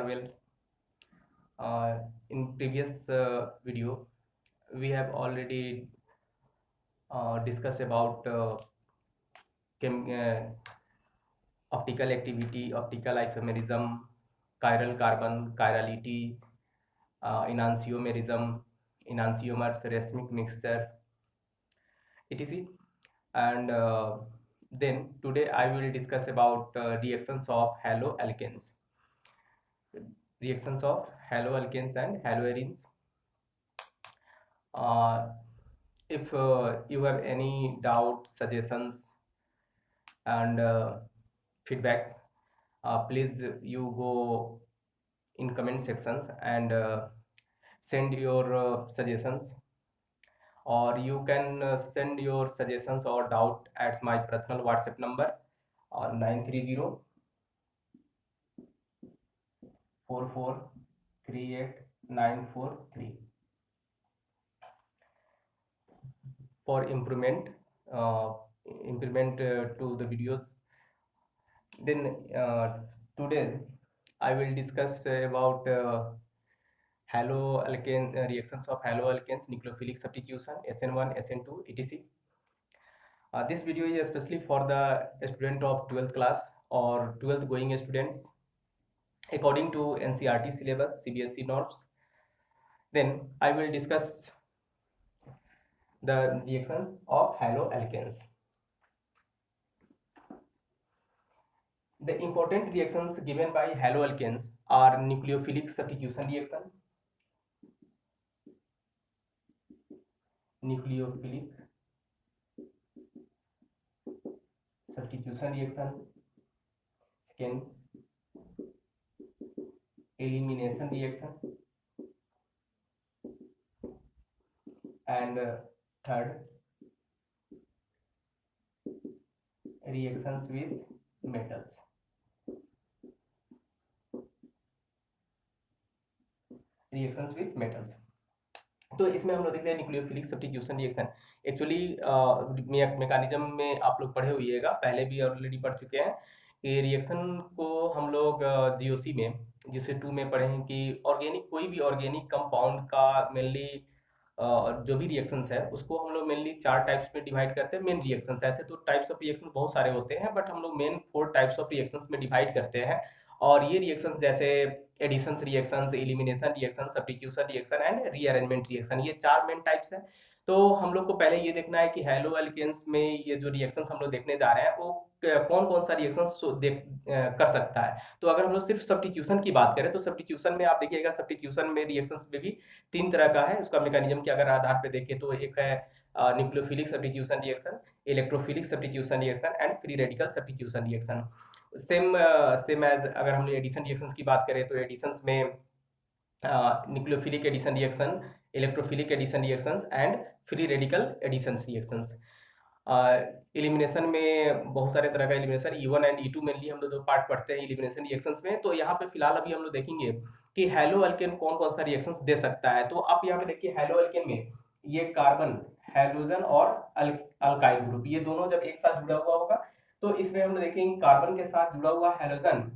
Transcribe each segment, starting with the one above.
well. In previous video, we have already discussed about optical activity, optical isomerism, chiral carbon, chirality, enantiomerism, enantiomers, racemic mixture, etc. And then today I will discuss about reactions of haloalkanes. Reactions of haloalkanes and haloarenes. If you have any doubt, suggestions, and feedbacks, please you go in comment sections and send your suggestions, or you can send your suggestions or doubt at my personal WhatsApp number 930 4438943 for improvement to the videos. Then today I will discuss about haloalkane reactions of haloalkanes, nucleophilic substitution, SN1, SN2, etc. This video is especially for the student of 12th class or 12th going students according to NCERT syllabus, CBSE norms. Then I will discuss the reactions of haloalkanes. The important reactions given by haloalkanes are nucleophilic substitution reaction, nucleophilic substitution reaction, second elimination reaction, and third reactions with metals. Reactions with metals. तो इसमें हम लोग देख रहे हैं nucleophilic substitution reaction. Actually mechanism में आप लोग पढ़े होइएगा, पहले भी ऑलरेडी पढ़ चुके हैं कि रिएक्शन को हम लोग जीओसी में जिसे 2 में पढ़े हैं कि ऑर्गेनिक कोई भी ऑर्गेनिक कंपाउंड का मेनली जो भी रिएक्शंस है उसको हम लोग मेनली 4 टाइप्स में डिवाइड करते हैं। मेन रिएक्शंस ऐसे तो टाइप्स ऑफ रिएक्शन बहुत सारे होते हैं, बट हम लोग मेन 4 टाइप्स ऑफ रिएक्शंस में डिवाइड करते हैं। और ये रिएक्शंस जैसे additions reactions, elimination reaction, substitution reaction and rearrangement reaction, ये 4 मेन टाइप्स हैं। तो हम लोग को पहले ये देखना है कि हैलोअल्केन्स में ये जो रिएक्शंस हम लोग देखने जा रहे हैं वो कौन कौन सा रिएक्शन कर सकता है। तो अगर हम लोग सिर्फ सब्स्टिट्यूशन की बात करें तो सब्स्टिट्यूशन में आप देखिएगा, सब्स्टिट्यूशन में रिएक्शंस में भी 3 तरह का है। उसका मैकेनिज्म के अगर आधार पे देखें तो एक है nucleophilic substitution reaction, electrophilic substitution reaction and free radical substitution reaction. Same as अगर हम लोग एडिशन रिएक्शंस की बात करें तो एडिशंस में nucleophilic addition reaction, electrophilic addition reactions and free radical additions reactions. Elimination में बहुत सारे तरह का elimination, E1 and E2 mainly हम लोग 2 पार्ट पढ़ते हैं एलिमिनेशन रिएक्शंस में। तो यहाँ पे फिलहाल अभी हम लोग देखेंगे कि हैलोअल्केन कौन कौन सा रिएक्शंस दे सकता है। तो आप यहाँ पे देखिए हैलोअल्केन में ये कार्बन, हाइड्रोजन और अल्काइल ग्रुप, ये दोनों जब एक साथ जुड़ा हुआ होगा तो इसमें हम देखेंगे कार्बन के साथ जुड़ा हुआ हाइड्रोजन,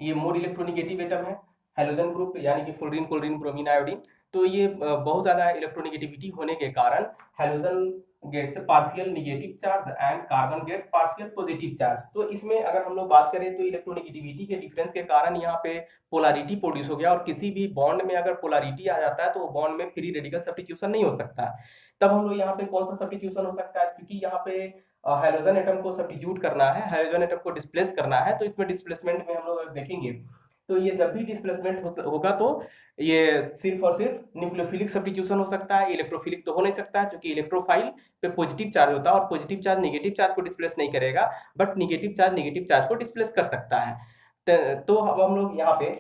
ये मोर इलेक्ट्रोनेगेटिव एटम है। हाइड्रोजन ग्रुप यानी कि फ्लोरीन, क्लोरीन, ब्रोमीन, आयोडीन, तो ये बहुत ज्यादा इलेक्ट्रोनेगेटिविटी होने के कारण hydrogen gets partial negative charge and carbon gets partial positive charge. तो इसमें अगर हम लोग बात करें तो इलेक्ट्रोनेगेटिविटी के डिफरेंस के कारण यहाँ पे पोलैरिटी प्रोड्यूस हो गया, और किसी भी बॉन्ड में अगर पोलैरिटी आ जाता है तो बॉन्ड में फ्री रेडिकल सब्स्टिट्यूशन नहीं हो सकता। तब हम लोग यहाँ पे कौन सा सब्स्टिट्यूशन हो सकता है, क्योंकि यहाँ पे हाइड्रोजन एटम को सब्स्टिट्यूट करना है, हाइड्रोजन एटम को डिस्प्लेस करना है। तो इसमें डिस्प्लेसमेंट में हम लोग देखेंगे तो ये जब भी डिस्प्लेसमेंट होगा तो ये सिर्फ और सिर्फ न्यूक्लियोफिलिक सब्स्टिट्यूशन हो सकता है, इलेक्ट्रोफिलिक तो हो नहीं सकता, क्योंकि इलेक्ट्रोफाइल पे पॉजिटिव चार्ज होता है और पॉजिटिव चार्ज नेगेटिव चार्ज को डिस्प्लेस नहीं करेगा, बट नेगेटिव चार्ज को डिस्प्लेस कर सकता है। तो अब हम लोग यहाँ पे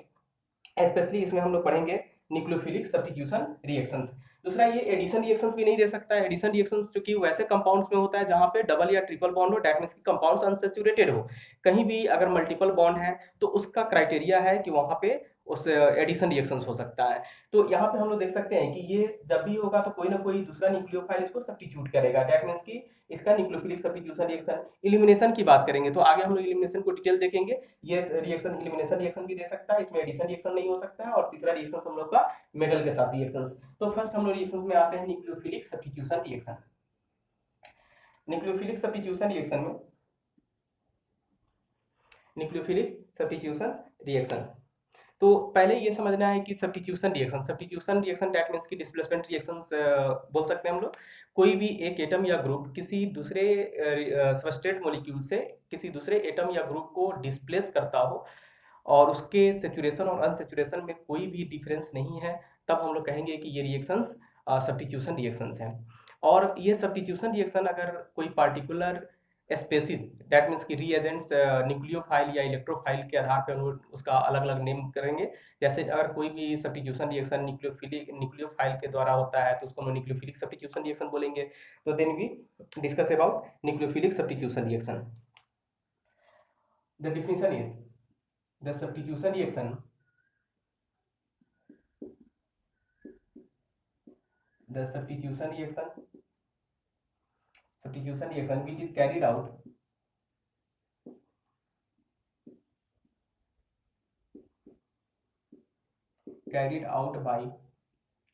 स्पेशली इसमें हम लोग पढ़ेंगे न्यूक्लियोफिलिक सब्स्टिट्यूशन रिएक्शंस। दूसरा, ये एडिशन रिएक्शंस भी नहीं दे सकता है। एडिशन रिएक्शंस क्योंकि वैसे कंपाउंड्स में होता है जहां पे डबल या ट्रिपल बॉन्ड हो, दैट मींस कि कंपाउंड्स अनसैचुरेटेड हो। कहीं भी अगर मल्टीपल बॉन्ड है तो उसका क्राइटेरिया है कि वहां पे उस एडिशन रिएक्शंस हो सकता है। तो यहाँ पे हम लोग देख सकते हैं कि ये जब भी होगा तो कोई ना कोई दूसरा न्यूक्लियोफाइल इसको सब्स्टिट्यूट करेगा, दैट मींस कि इसका न्यूक्लियोफिलिक सब्स्टिट्यूशन रिएक्शन। एलिमिनेशन की बात करेंगे तो आगे हम लोग एलिमिनेशन को डिटेल देखेंगे। ये रिएक्शन एलिमिनेशन रिएक्शन भी दे सकता है, इसमें एडिशन रिएक्शन नहीं हो सकता है। और तीसरा रिएक्शन हम लोग का मेटल के साथ रिएक्शंस। तो फर्स्ट हम लोग रिएक्शंस में आते हैं nucleophilic substitution reaction. Nucleophilic substitution reaction में न्यूक्लियोफिलिक सब्स्टिट्यूशन रिएक्शन, तो पहले ये समझना है कि सब्स्टिट्यूशन रिएक्शन दैट मींस कि डिस्प्लेसमेंट रिएक्शंस बोल सकते हैं हम लोग। कोई भी एक एटम या ग्रुप किसी दूसरे सबस्ट्रेट मॉलिक्यूल से किसी दूसरे एटम या ग्रुप को डिस्प्लेस करता हो और उसके सेचुरेशन और अनसेचुरेशन में कोई भी डिफरेंस नहीं है, तब हम लोग कहेंगे कि ये रिएक्शंस सब्स्टिट्यूशन रिएक्शंस हैं। और ये सब्स्टिट्यूशन रिएक्शन अगर कोई पार्टिकुलर स्पेसिस दैट मीन्स कि रीएजेंट्स न्यूक्लियोफाइल या इलेक्ट्रोफाइल के आधार पर हम लोग उसका अलग अलग नेम करेंगे। जैसे अगर कोई भी सब्स्टिट्यूशन रिएक्शन न्यूक्लियोफाइल के द्वारा होता है तो उसको हम न्यूक्लियोफिलिक सब्स्टिट्यूशन रिएक्शन बोलेंगे। तो then we discuss about nucleophilic substitution reaction. The definition is the substitution reaction the substitution reaction which is carried out by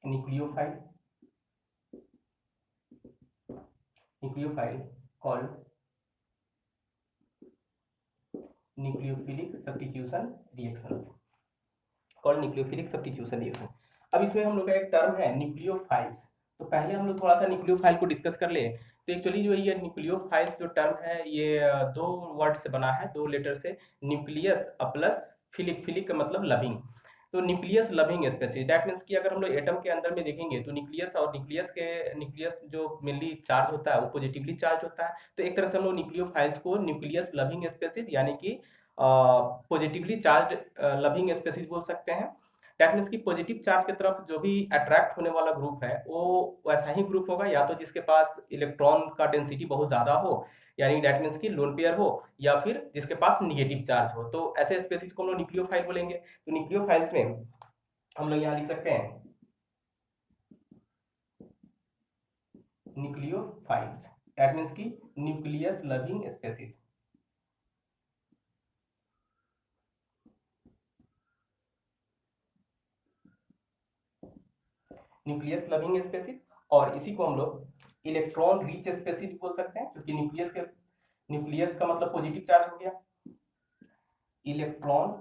nucleophile called nucleophilic substitution reactions अब इसमें हम लोग का एक टर्म है न्यूक्लियोफाइल्स। तो पहले हम लोग थोड़ा सा न्यूक्लियोफाइल को डिस्कस कर ले। तो एक्चुअली जो ये न्यूक्लियोफाइल्स जो टर्म है ये दो वर्ड से बना है, दो लेटर से, न्यूक्लियस प्लस फिलिक। फिलिक का मतलब लविंग। तो nucleus loving species that means कि अगर हम लोग एटम के अंदर में देखेंगे तो न्यूक्लियस जो मेनली चार्ज होता है वो पॉजिटिवली चार्ज होता है। तो एक तरह से हम लोग न्यूक्लियोफाइल्स को न्यूक्लियस लविंग स्पेसीज यानी कि पॉजिटिवली चार्ज लविंग स्पेसीज बोल सकते हैं। दैट मीन्स कि पॉजिटिव चार्ज की तरफ जो भी अट्रैक्ट होने वाला ग्रुप है वो वैसा ही ग्रुप होगा, या तो जिसके पास इलेक्ट्रॉन का डेंसिटी बहुत ज्यादा हो यानी दैट मीन्स कि लोन पेयर हो, या फिर जिसके पास निगेटिव चार्ज हो। तो ऐसे स्पेसीज को हम लोग न्यूक्लियोफाइल बोलेंगे। तो न्यूक्लियोफाइल्स में हम लोग यहाँ लिख सकते हैं न्यूक्लियोफाइल्स दैट मीन्स कि nucleus loving species. Nucleus loving species, और इसी को हम लोग इलेक्ट्रॉन रिच स्पेसीज बोल सकते हैं, क्योंकि न्यूक्लियस का मतलब पॉजिटिव चार्ज हो गया। Electron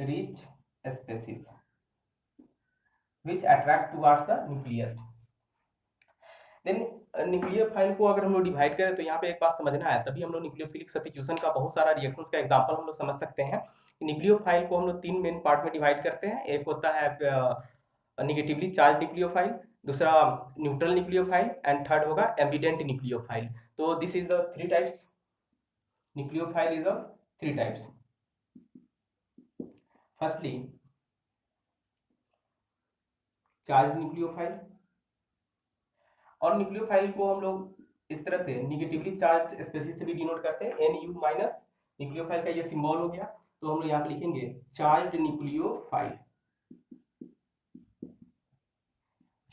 rich species which attract towards the nucleus। Then nucleophile को अगर हम लोग डिवाइड करें तो यहाँ पे एक बात समझना है, तभी हम लोग न्यूक्लियोफिलिक सब्स्टिट्यूशन का बहुत सारा रिएक्शंस का एग्जांपल हम लोग समझ सकते हैं। न्यूक्लियोफाइल को हम लोग तीन मेन पार्ट में डिवाइड करते हैं। एक होता है निगेटिवली चार्ज न्यूक्लियोफाइल, दूसरा न्यूट्रल न्यूक्लियोफाइल, एंड थर्ड होगा एम्बिडेंट न्यूक्लियोफाइल। तो this is the three types. Nucleophile is of three types. Firstly charge nucleophile, और न्यूक्लियोफाइल को हम लोग इस तरह से निगेटिवली चार्ज स्पेसीज से भी डिनोट करते हैं, Nu माइनस। न्यूक्लियोफाइल का ये सिंबल हो गया, तो हम लोग यहाँ पे लिखेंगे चार्ज न्यूक्लियोफाइल।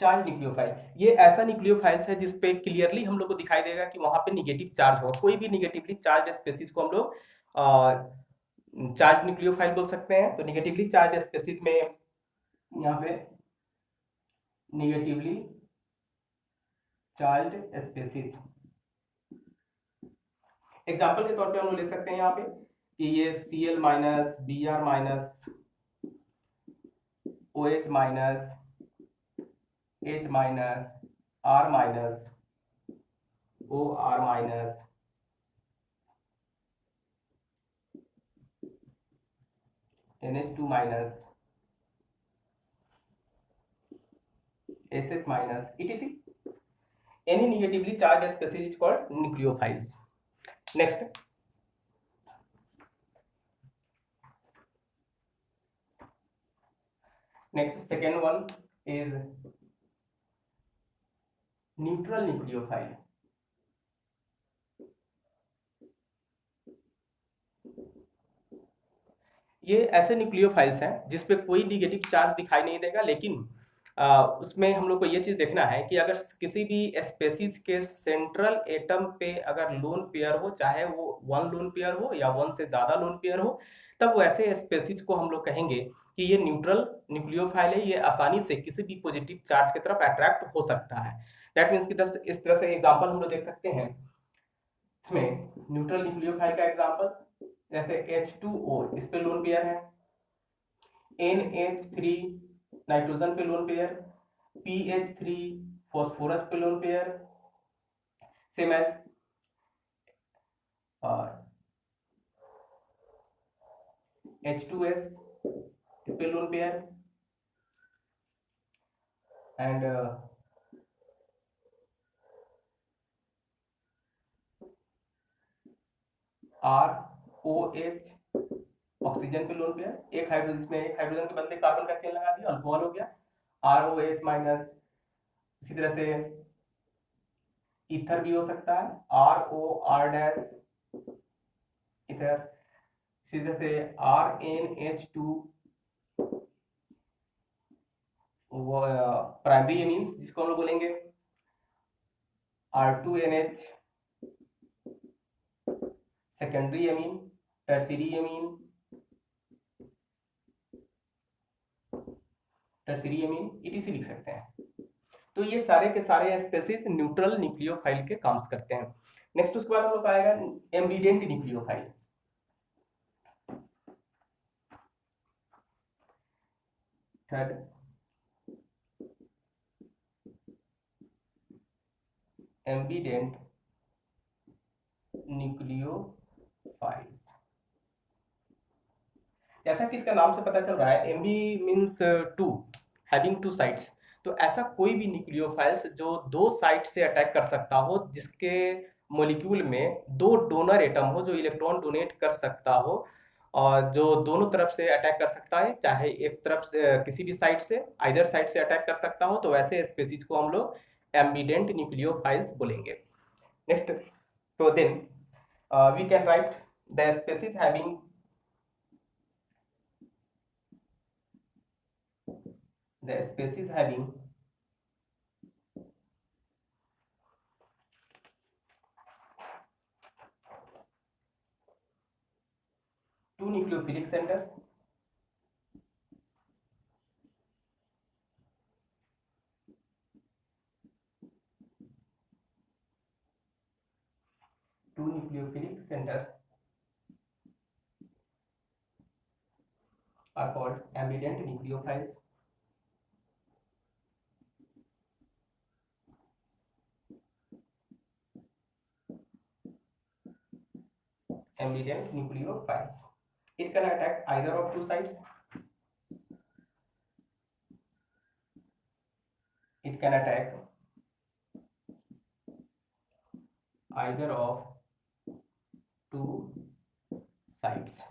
चार्ज न्यूक्लियोफाइल ये ऐसा न्यूक्लियोफाइल्स है जिसपे क्लियरली हम लोग को दिखाई देगा कि वहां पे निगेटिव चार्ज हो। कोई भी निगेटिवली चार्ज स्पेसीज को हम लोग चार्ज न्यूक्लियोफाइल बोल सकते हैं। तो निगेटिवली चार्ज स्पेसीज में यहाँ पे निगेटिवली चार्ज स्पेसीज, एग्जाम्पल के तौर पे हम लोग ले सकते हैं यहाँ पे कि ये Cl minus, Br minus, OH minus, H minus, R minus, OR minus, NH2 minus, SH minus, etc. Any negatively charged species is called nucleophiles. Next, second one is neutral nucleophile. ये ऐसे न्यूक्लियोफाइल्स हैं जिसपे कोई negative charge दिखाई नहीं देगा, लेकिन उसमें हम लोग को ये चीज देखना है कि अगर किसी भी स्पेसीज के सेंट्रल एटम पे अगर लोन पेयर हो, चाहे वो 1 लोन पेयर हो या 1 से ज्यादा लोन पेयर हो, तब वो ऐसे स्पेसीज को हम लोग कहेंगे कि ये न्यूट्रल न्यूक्लियोफाइल है, ये आसानी से किसी भी पॉजिटिव चार्ज की तरफ अट्रैक्ट हो सकता है। दैट मीन्स कि इस तरह से एग्जाम्पल हम लोग देख सकते हैं इसमें। न्यूट्रल न्यूक्लियोफाइल का एग्जाम्पल जैसे H2O, इस पे लोन पेयर है, NH3 नाइट्रोजन पे लोन पेयर, PH3 फॉस्फोरस पे lone pair, same as H2S इस पे lone pair, and ROH oxygen पे लोन पेयर, एक हाइड्रोजन में एक हाइड्रोजन के बदले कार्बन का चेन लगा दिया, अल्कोहल हो गया, ROH माइनस। इसी तरह से ईथर भी हो सकता है, ROR डैश इथर। इसी तरह से RNH2 वो प्राइमरी एमीन्स जिसको हम लोग बोलेंगे, R2NH secondary amine, tertiary amine, tertiary amine ETC लिख सकते हैं। तो ये सारे के सारे स्पेसीज न्यूट्रल न्यूक्लियोफाइल के काम्स करते हैं। नेक्स्ट उसके बाद हम लोग आएगा ambident nucleophile. Third ambident nucleophiles. जैसा कि इसका नाम से पता चल रहा है, ambi means two, having two sides. तो ऐसा कोई भी न्यूक्लियोफाइल्स जो 2 साइड से अटैक कर सकता हो, जिसके मॉलिक्यूल में 2 डोनर एटम हो जो इलेक्ट्रॉन डोनेट कर सकता हो, और जो दोनों तरफ से अटैक कर सकता है, चाहे एक तरफ से किसी भी साइड से, आइदर साइड से अटैक कर सकता हो, तो वैसे स्पेसीज को हम लोग एम्बिडेंट न्यूक्लियोफाइल्स बोलेंगे। नेक्स्ट, तो then we can write the species having the species having two nucleophilic centers, are called ambident nucleophiles. Ambident nucleophiles. It can attack either of two sides. It can attack either of two sides.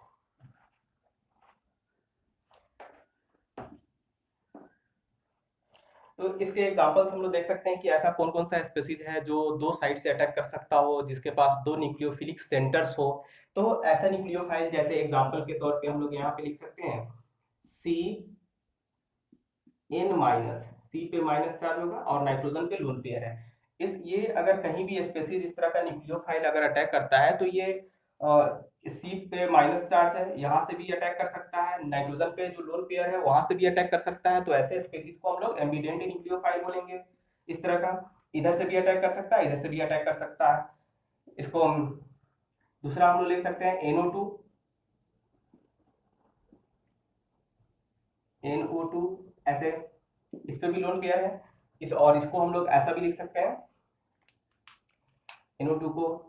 तो इसके examples हम लोग देख सकते हैं कि ऐसा कौन कौन सा स्पेसीज है जो 2 साइड से अटैक कर सकता हो, जिसके पास 2 न्यूक्लियोफिलिक सेंटर्स हो। तो ऐसा न्यूक्लियोफाइल जैसे एग्जांपल के तौर पे हम लोग यहाँ पे लिख सकते हैं CN-, C पे माइनस चार्ज होगा और नाइट्रोजन पे लोन पेयर है। ये अगर कहीं भी स्पेसीज इस तरह का न्यूक्लियोफाइल अगर अटैक करता है, तो ये सी पे माइनस चार्ज है, यहाँ से भी अटैक कर सकता है, नाइट्रोजन पे जो लोन पेयर है वहां से भी अटैक कर सकता है। तो ऐसे स्पेसीज को हम लोग एम्बिडेंट न्यूक्लियोफाइल बोलेंगे। इस तरह का इधर से भी अटैक कर सकता है, इधर से भी अटैक कर सकता है। इसको हम दूसरा हम लोग ले सकते हैं NO2 ऐसे, इस पे भी लोन पेयर है। और इसको हम लोग ऐसा भी लिख सकते हैं, NO2 को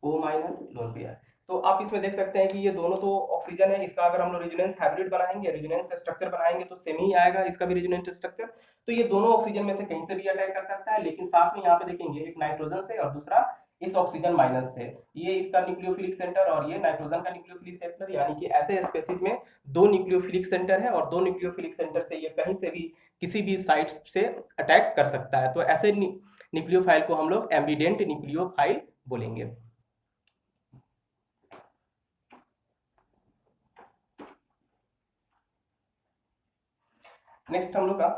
O माइनस लोन पेयर। तो आप इसमें देख सकते हैं कि ये दोनों तो ऑक्सीजन है, इसका अगर हम लोग रेजोनेंस हाइब्रिड बनाएंगे, रेजोनेंस स्ट्रक्चर बनाएंगे तो सेम ही आएगा इसका भी रेजोनेंस स्ट्रक्चर। तो ये दोनों ऑक्सीजन में से कहीं से भी अटैक कर सकता है, लेकिन साथ में यहाँ पे देखेंगे एक नाइट्रोजन से और दूसरा इस ऑक्सीजन माइनस से। ये इसका न्यूक्लियोफिलिक सेंटर और ये नाइट्रोजन का न्यूक्लियोफिलिक सेंटर, यानी कि ऐसे स्पेसीज में 2 न्यूक्लियोफिलिक सेंटर है और 2 न्यूक्लियोफिलिक सेंटर से ये कहीं से भी किसी भी साइड से अटैक कर सकता है। तो ऐसे न्यूक्लियोफाइल को हम लोग एम्बिडेंट न्यूक्लियोफाइल बोलेंगे। नेक्स्ट हम लोग का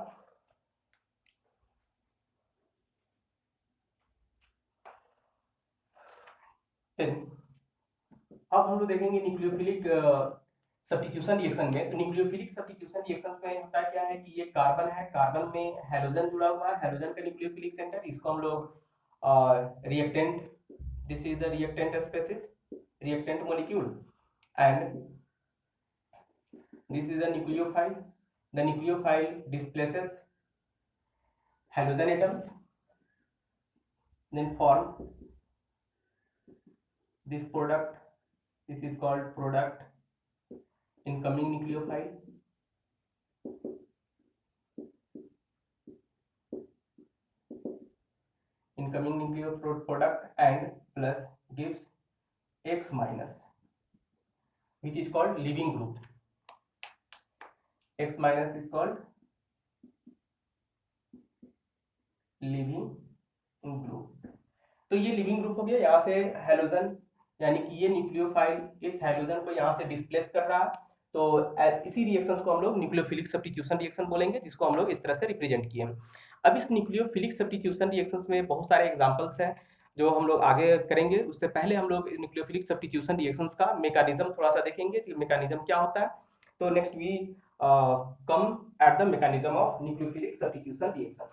फिर अब हम लोग देखेंगे न्यूक्लियोफिलिक सब्स्टिट्यूशन रिएक्शन में। तो न्यूक्लियोफिलिक सब्स्टिट्यूशन रिएक्शन में होता क्या है कि ये कार्बन है, कार्बन में हेलोजन जुड़ा हुआ है, हेलोजन का न्यूक्लियोफिलिक सेंटर, इसको हम लोग reactant, this is the reactant species, reactant molecule, and this is the nucleophile. The nucleophile displaces halogen atoms, then form this product. This is called product. Incoming nucleophile, incoming nucleophile product, and plus gives X minus, which is called leaving group. X minus is called leaving group. तो ये leaving group हो गया। यहाँ से halogen यानी कि ये nucleophile इस हेलोजन को यहाँ से डिस्प्लेस कर रहा है। तो इसी रिएक्शंस को हम लोग न्यूक्लियोफिलिक सब्स्टिट्यूशन रिएक्शन बोलेंगे, जिसको हम लोग इस तरह से रिप्रेजेंट किए हैं। अब इस न्यूक्लियोफिलिक सब्स्टिट्यूशन रिएक्शंस में बहुत सारे एग्जांपल्स हैं जो हम लोग आगे करेंगे। उससे पहले हम लोग न्यूक्लियोफिलिक सब्स्टिट्यूशन रिएक्शंस का मैकेनिज्म थोड़ा सा देखेंगे कि मैकेनिज्म क्या होता है। तो next we come at the mechanism of nucleophilic substitution reaction.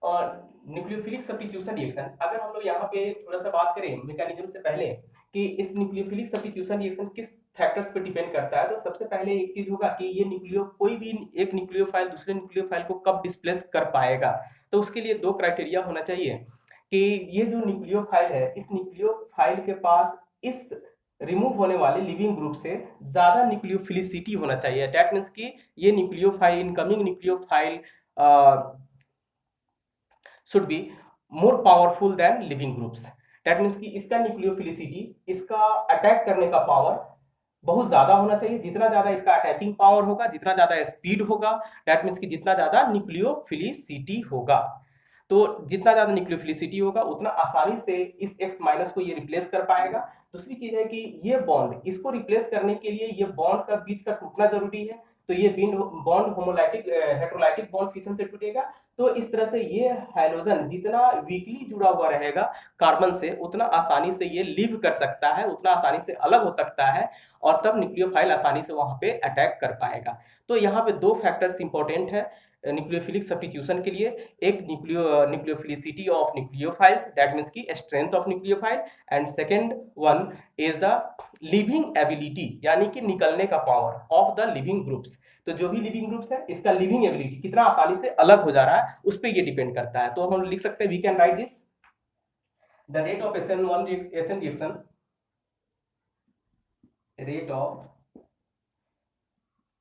और न्यूक्लियोफिलिक सब्स्टिट्यूशन रिएक्शन, अगर हम लोग यहाँ पे थोड़ा सा बात करें मैकेनिज्म से पहले कि इस न्यूक्लियोफिलिक सब्स्टिट्यूशन रिएक्शन किस फैक्टर्स पे डिपेंड करता है, तो सबसे पहले एक चीज होगा कि ये कोई भी एक न्यूक्लियोफाइल दूसरे न्यूक्लियोफाइल को कब डिस्प्लेस कर पाएगा। तो उसके लिए दो क्राइटेरिया होना चाहिए कि ये जो न्यूक्लियोफाइल है, इस न्यूक्लियोफाइल के पास इस रिमूव होने वाले लिविंग ग्रुप से ज्यादा न्यूक्लियोफिलिसिटी होना चाहिए। दैट मींस कि ये nucleophile, incoming nucleophile should be more powerful than living groups. That means कि इसका न्यूक्लियोफिलिसिटी, इसका अटैक करने का पावर बहुत ज्यादा होना चाहिए। जितना ज्यादा इसका अटैकिंग पावर होगा, जितना ज्यादा स्पीड होगा, दैट मीन्स कि जितना ज्यादा न्यूक्लियोफिलिसिटी होगा, तो जितना ज्यादा न्यूक्लियोफिलिसिटी होगा उतना आसानी से इस X माइनस को ये रिप्लेस कर पाएगा। दूसरी चीज है कि ये बॉन्ड, इसको रिप्लेस करने के लिए ये बॉन्ड का बीच का टूटना जरूरी है। तो ये बॉन्ड होमोलाइटिक हेटेरोलाइटिक बॉन्ड फिशन से टूटेगा। तो इस तरह से ये हाइड्रोजन जितना वीकली जुड़ा हुआ रहेगा कार्बन से, उतना आसानी से ये लीव कर सकता है, उतना आसानी से अलग हो सकता है, और तब न्यूक्लियोफाइल आसानी से वहां पे अटैक कर पाएगा। तो यहाँ पे दो फैक्टर्स इंपॉर्टेंट है न्यूक्लियोफिलिक सब्स्टिट्यूशन के लिए। एक nucleophilicity of nucleophiles, that means की strength of nucleophile, and second one is the leaving ability, यानी कि निकलने का power of the leaving groups. तो जो भी लिविंग ग्रुप्स है, इसका लिविंग एबिलिटी कितना आसानी से अलग हो जा रहा है, उस पर ये डिपेंड करता है। तो हम लिख सकते हैं, we can write this, the rate of SN reaction, rate of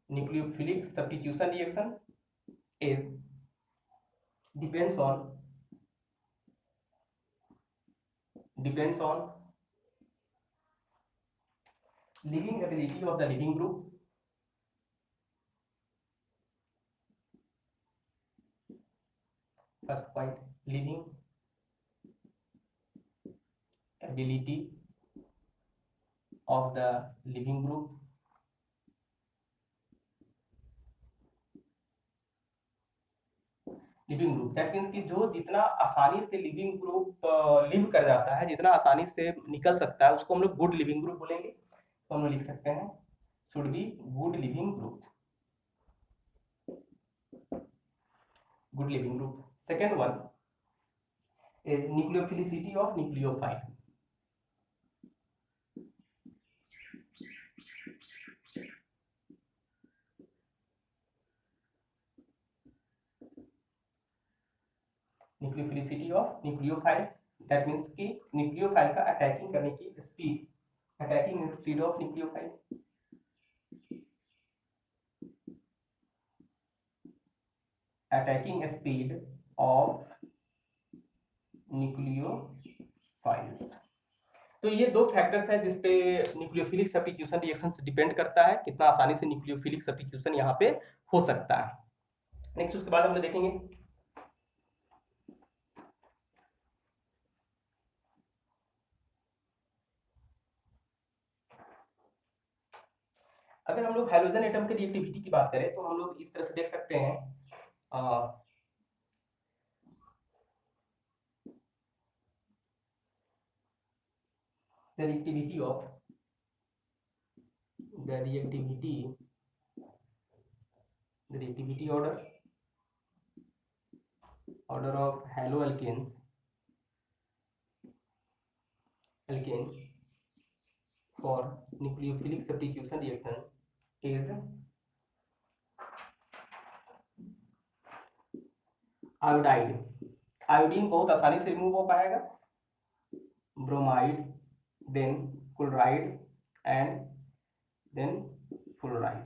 nucleophilic substitution reaction is depends on living ability of the living group, first point, living ability of the living group, leaving group, that means कि जो जितना आसानी से leaving group live कर जाता है, जितना आसानी से निकल सकता है, उसको हम लोग गुड लिविंग ग्रुप बोलेंगे। तो हम लोग लिख सकते हैं should be good leaving group, good leaving group. Second one is nucleophilicity of nucleophile. Nucleophilicity of nucleophile, that means कि न्यूक्लियोफाइल का अटैकिंग करने की speed, attacking speed of nucleophile, attacking speed of nucleophiles. तो ये दो फैक्टर्स हैं जिसपे nucleophilic substitution reaction depend करता है, कितना आसानी से न्यूक्लियोफिलिक सब्स्टिट्यूशन यहाँ पे हो सकता है। नेक्स्ट उसके बाद हम लोग देखेंगे अगर हम लोग हाइड्रोजन एटम की रिएक्टिविटी की बात करें तो हम लोग इस तरह से देख सकते हैं, the reactivity of the reactivity order of alkane for nucleophilic substitution reaction is iodide. Iodine बहुत आसानी से रिमूव हो पाएगा, bromide, then chloride and then fluoride.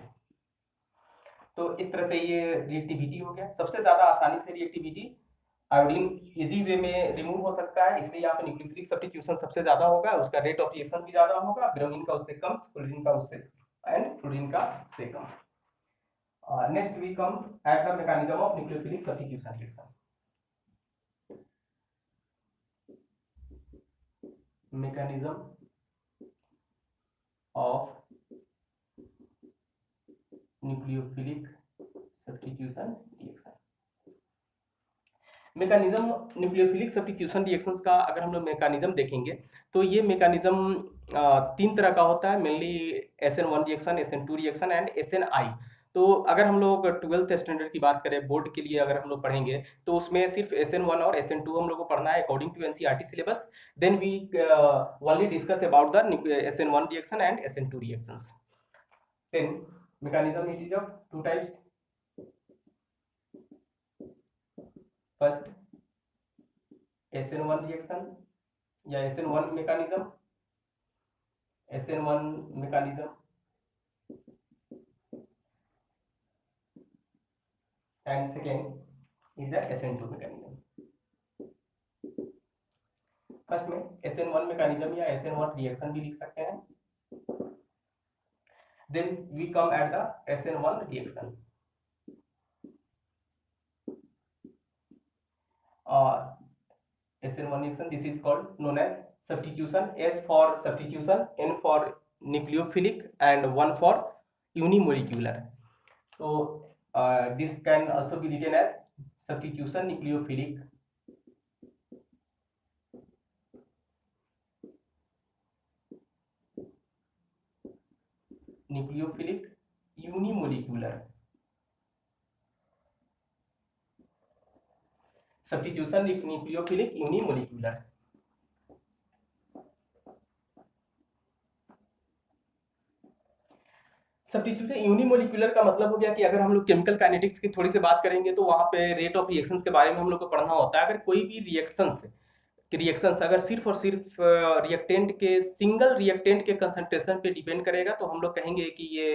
तो इस तरह से ये रिएक्टिविटी हो गया। सबसे ज्यादा आसानी से रिएक्टिविटी आयोडीन इजी वे में रिमूव हो सकता है, इसलिए यहाँ पे न्यूक्लियोफिलिक सब्स्टिट्यूशन सबसे ज्यादा होगा, उसका रेट ऑफ रिएक्शन भी ज्यादा होगा, ब्रोमीन का उससे कम, क्लोरीन का उससे एंड फ्लोरीन का से कम। Next we come at the mechanism of nucleophilic substitution reaction. mechanism of nucleophilic substitution reaction। Mechanism nucleophilic substitution reactions का अगर हम लोग मैकेनिज्म देखेंगे तो ये मैकेनिज्म तीन तरह का होता है, mainly SN1 reaction, SN2 reaction and SNI। तो अगर हम लोग 12th स्टैंडर्ड की बात करें, बोर्ड के लिए अगर हम लोग पढ़ेंगे तो उसमें सिर्फ SN1 और SN2 हम लोग को पढ़ना है according to NCERT syllabus. Then we only discuss about the SN1 reaction and SN2 reactions. Then mechanism it is of two types. First SN1 reaction या SN1 mechanism, SN1 mechanism and second is the SN2 mechanism। First में SN1 mechanism या SN1 reaction भी लिख सकते हैं। Then we come at the SN1 reaction। SN1 reaction, this is called known as substitution, S for substitution, N for nucleophilic and 1 for unimolecular। So this can also be written as substitution nucleophilic unimolecular substitution nucleophilic unimolecular। Substitution unimolecular का मतलब हो गया कि अगर हम लोग chemical kinetics की थोड़ी सी बात करेंगे तो वहां पे रेट ऑफ रिएक्शंस के बारे में हम लोग को पढ़ना होता है। अगर कोई भी रिएक्शंस अगर सिर्फ और सिर्फ रिएक्टेंट के सिंगल रिएक्टेंट के कंसंट्रेशन पे डिपेंड करेगा तो हम लोग कहेंगे कि ये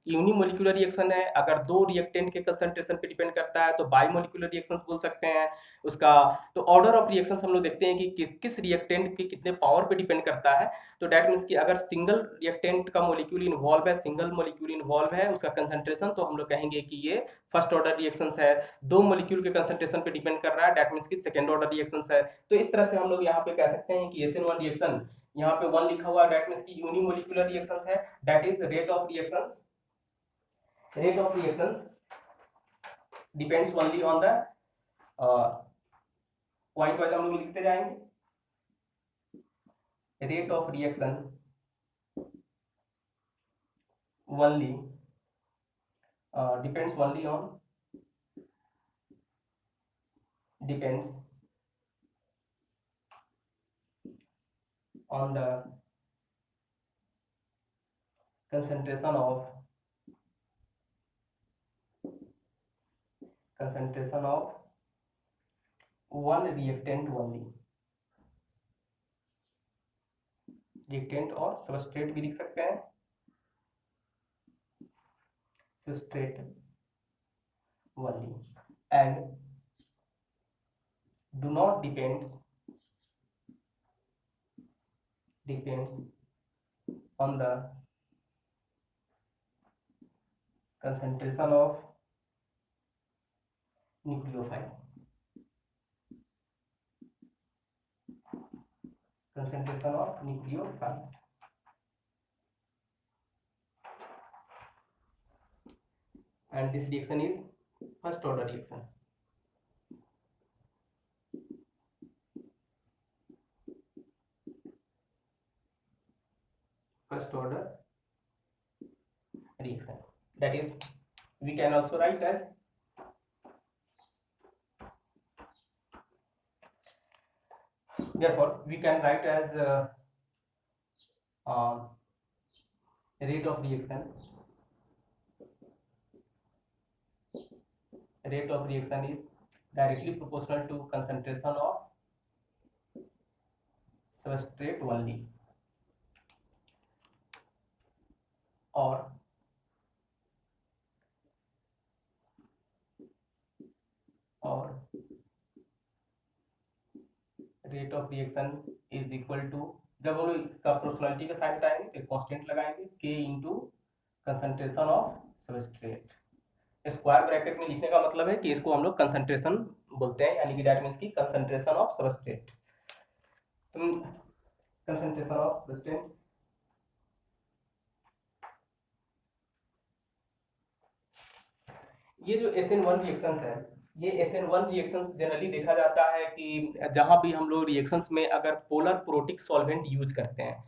यूनिमोलिकुलर रिएक्शन है। अगर दो रिएक्टेंट के कंसंट्रेशन पे डिपेंड करता है तो बाइमोलिकुलर रिएक्शंस बोल सकते हैं उसका। तो ऑर्डर ऑफ रिएक्शंस हम लोग देखते हैं कि किस रिएक्टेंट के कितने पावर पे डिपेंड करता है। तो डेट मीन्स कि अगर सिंगल रिएक्टेंट का मोलिक्यूल इन्वॉल्व है, सिंगल मोलिक्यूल इन्वॉल्व है उसका कंसंट्रेशन, तो हम लोग कहेंगे कि ये फर्स्ट ऑर्डर रिएक्शंस है। दो मोलिक्यूल के कंसंट्रेशन पे डिपेंड कर रहा है, डेट मीन्स कि सेकंड ऑर्डर रिएक्शंस है। तो इस तरह से हम लोग यहाँ पे कह सकते हैं कि SN1 रिएक्शन, यहाँ पे 1 लिखा हुआ है, डेट मीन्स कि यूनिमोलिकुलर रिएक्शंस है, that is rate of reactions. Rate of reactions depends only on the point wise हम लोग लिखते जाएंगे। Rate of reaction only depends only on the concentration of one reactant only। Reactant और substrate भी लिख सकते हैं, substrate only and do not depends on the concentration of nucleophile। concentration of nucleophiles। and this reaction is first order reaction. First order reaction, that is we can also write as therefore we can write as rate of reaction is directly proportional to concentration of substrate only, or rate of reaction is equal to, जब हम लोग इसका proportionality का sign हटाएंगे तो constant लगाएंगे k into concentration of substrate. Square bracket में लिखने का मतलब है कि इसको हम लोग कंसंट्रेशन बोलते हैं, यानी कि दैट मींस की concentration of substrate. Concentration of substrate, ये जो SN1 रिएक्शंस है, ये SN1 रिएक्शंस जनरली देखा जाता है कि जहां भी हम लोग रिएक्शंस में अगर पोलर प्रोटिक सॉल्वेंट यूज करते हैं,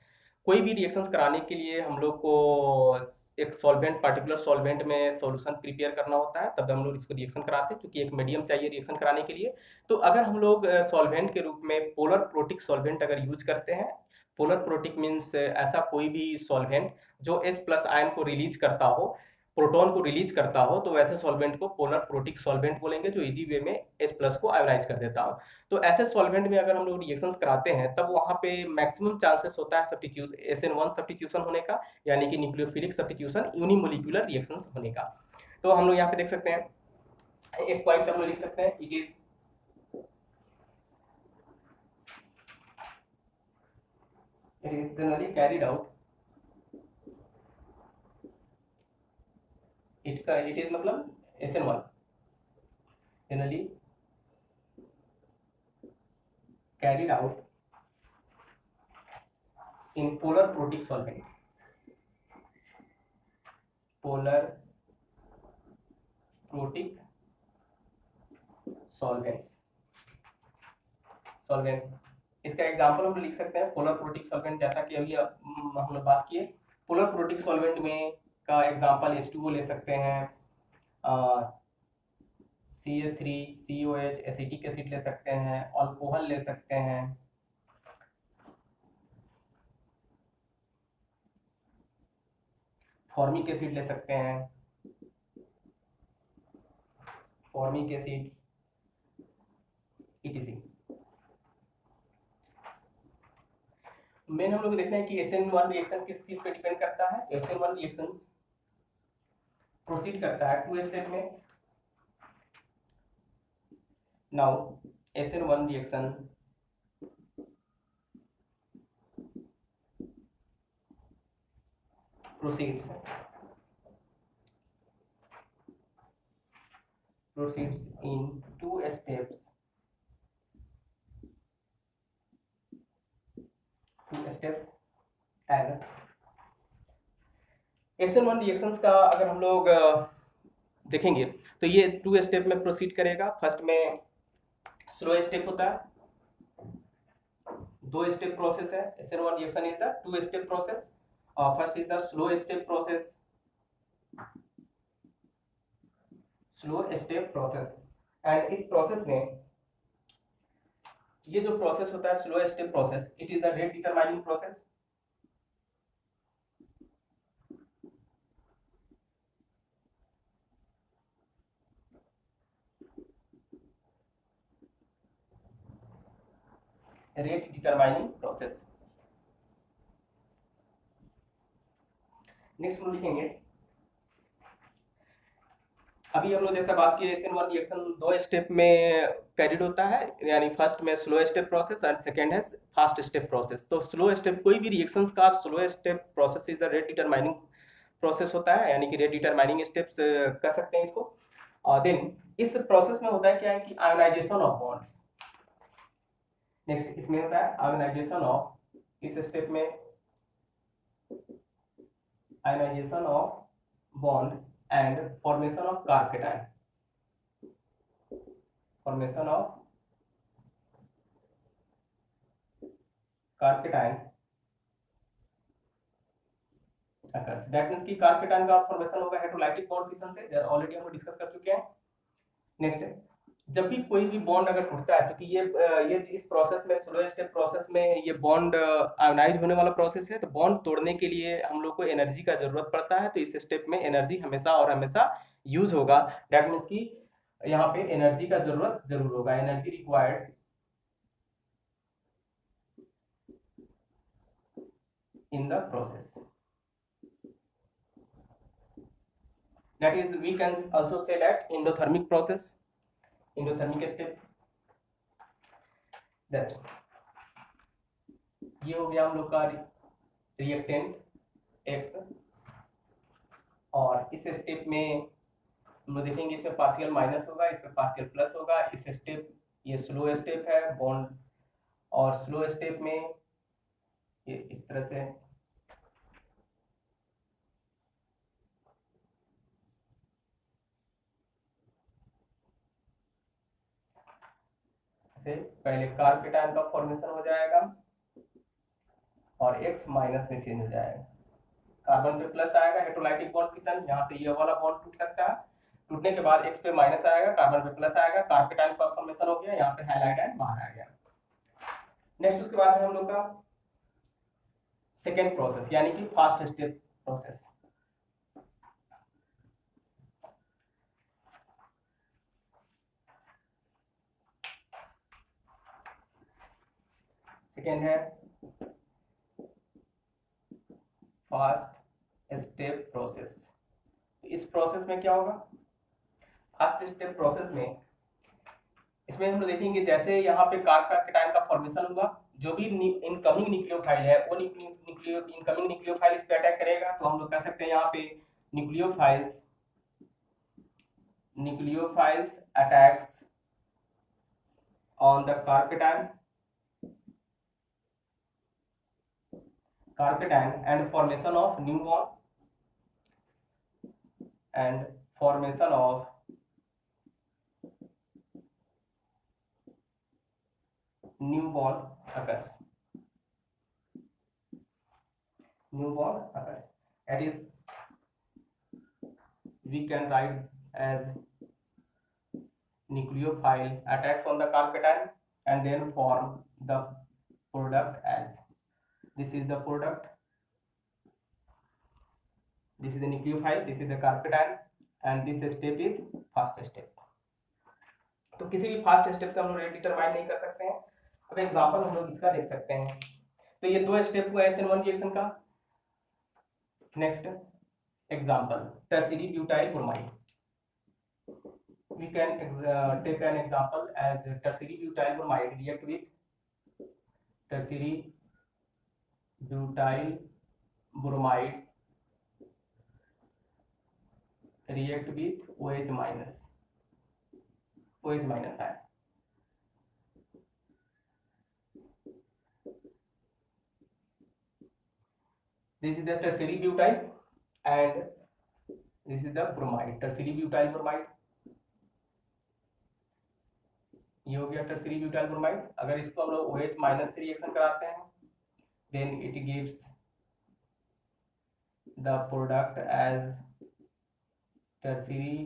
कोई भी रिएक्शंस कराने के लिए हम लोग को एक सॉल्वेंट, पर्टिकुलर सॉल्वेंट में सॉल्यूशन प्रिपेयर करना होता है, तब हम लोग इसको रिएक्शन कराते हैं, क्योंकि एक मीडियम चाहिए रिएक्शन कराने के लिए। तो अगर हम लोग सॉल्वेंट के रूप में पोलर प्रोटिक सॉल्वेंट अगर यूज करते हैं, पोलर प्रोटिक मीन्स ऐसा कोई भी सॉल्वेंट जो H+ आयन को रिलीज करता हो, प्रोटॉन को रिलीज करता हो, तो वैसे सॉल्वेंट को पोलर प्रोटिक सॉल्वेंट बोलेंगे, जो इजी वे में H+ को आयोनाइज कर देता हो। तो ऐसे सॉल्वेंट में अगर हम लोग रिएक्शंस कराते हैं, तब वहां पे मैक्सिमम चांसेस होता है सब्स्टिट्यूशन, SN1 सब्स्टिट्यूशन होने का, यानी कि न्यूक्लियोफिलिक सब्स्टिट्यूशन, यूनिमोलिकुलर रिएक्शंस होने का। तो हम लोग यहाँ पे देख सकते हैं, एक पॉइंट हम लोग लिख सकते हैं, it is generally carried out, it is मतलब SN1 generally carried out in polar protic solvent, polar protic solvents। इसका एग्जांपल हम लिख सकते हैं पोलर प्रोटिक सॉल्वेंट, जैसा कि अभी हम लोग बात किए। पोलर प्रोटिक सॉल्वेंट में का एग्जांपल H2O ले सकते हैं, CH3, COH, एसिटिक एसिड ले सकते हैं, अल्कोहल ले सकते हैं, फॉर्मिक एसिड ले सकते हैं, फॉर्मिक एसिड etc। मेन हम लोग देखते हैं कि SN1 रिएक्शन किस चीज पे डिपेंड करता है। SN1 रिएक्शन प्रोसीड करता है 2 स्टेप में। Now SN1 reaction proceeds in 2 steps, and SN1 reactions का अगर हम लोग देखेंगे तो ये 2 स्टेप में प्रोसीड करेगा। फर्स्ट में स्लो स्टेप होता है, 2 स्टेप प्रोसेस है। SN1 reaction is the 2 step process. First is the slow step process, and इस प्रोसेस में ये जो प्रोसेस होता है slow step process, it is the rate determining process. Rate determining process. Next हम लिखेंगे, अभी हम लोग जैसा बात किए SN1 रिएक्शन 2 स्टेप में कैरिड होता है, यानी फर्स्ट में slow step process and second है फास्ट स्टेप प्रोसेस। तो स्लो स्टेप, कोई भी रिएक्शंस का slow step process is the rate determining process होता है, यानी कि रेट डिटरमाइनिंग स्टेप्स कर सकते हैं इसको। देन इस प्रोसेस में होता है क्या है कि आयोनाइजेशन ऑफ बॉन्ड्स। नेक्स्ट इसमें होता है आयोनाइजेशन ऑफ, इस स्टेप में ionization of bond and formation of carcation. Formation of carcation occurs. That means कि carcation का formation होगा heterolytic bond fission से, ऑलरेडी हम डिस्कस कर चुके हैं. नेक्स्ट है, जब भी कोई भी बॉन्ड अगर टूटता है, क्योंकि ये इस प्रोसेस में, स्लो स्टेप प्रोसेस में ये बॉन्ड आयोनाइज होने वाला प्रोसेस है, तो बॉन्ड तोड़ने के लिए हम लोग को एनर्जी का जरूरत पड़ता है. तो इस स्टेप में एनर्जी हमेशा और हमेशा यूज होगा. दैट मीन्स कि यहाँ पे एनर्जी का जरूरत जरूर होगा. Energy required in the process. That is, we can also say that endothermic process, endothermic step. That's ये हो गया हम लोग का रिएक्टेंट X. और इस स्टेप में हम लोग देखेंगे, इसमें पार्शियल माइनस होगा, इसमें पार्शियल प्लस होगा. इस स्टेप, ये स्लो स्टेप है बॉन्ड, और स्लो स्टेप में ये इस तरह से पहले कार्पेटाइन का फॉर्मेशन हो जाएगा और X माइनस में चेंज हो जाएगा. कार्बन पे प्लस आएगा, हेटेरोलाइटिक बॉन्ड फिशन, यहाँ से ये वाला बॉन्ड टूट सकता है. टूटने के बाद X पे माइनस आएगा, कार्बन पे प्लस आएगा, कार्पेटाइन का फॉर्मेशन हो गया. यहाँ पे हैलाइड आयन बाहर आ गया. नेक्स्ट उसके बाद है हम लोग का सेकेंड प्रोसेस, यानी कि फास्ट स्टेप प्रोसेस. सेकेंड है फास्ट स्टेप प्रोसेस. इस प्रोसेस में क्या होगा, फास्ट स्टेप प्रोसेस में, इसमें हम लोग देखेंगे जैसे यहाँ पे कार्पेटाइन का फॉर्मेशन होगा, जो भी इनकमिंग न्यूक्लियोफाइल है वो इनकमिंग न्यूक्लियोफाइल इस पे अटैक करेगा. तो हम लोग कह सकते हैं यहाँ पे nucleophiles attacks on the carbocation and formation of new bond and formation of new bond occurs. That is, we can write as nucleophile attacks on the carpetain and then form the product as, this is the product, this is the nucleophile, this is the carpetain, and this step is fast step. तो किसी भी fast step से हम लोग rate determine नहीं कर सकते हैं. अब एग्जांपल हम लोग इसका देख सकते हैं. तो ये दो स्टेप हुआ SN1 रिएक्शन का. Next example, tertiary butyl bromide. we can take an example as tertiary butyl bromide react with tertiary butyl bromide react with OH minus ion. This is the tertiary butyl and this is the bromide, tertiary butyl bromide. ये हो गया tertiary butyl bromide. अगर इसको हम लोग OH minus से reaction कराते हैं, then it gives the product as tertiary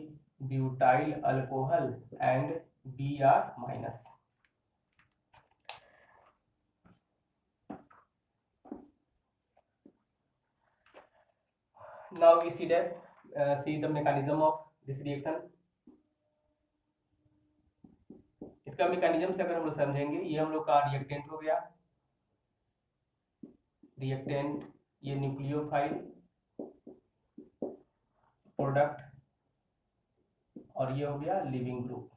butyl alcohol and Br minus. Now we see the mechanism of this reaction. इसका मैकेनिज्म से अगर हम लोग समझेंगे, ये हम लोग का रिएक्टेंट हो गया, रिएक्टेंट ये न्यूक्लियोफाइल प्रोडक्ट और ये हो गया लिविंग ग्रुप.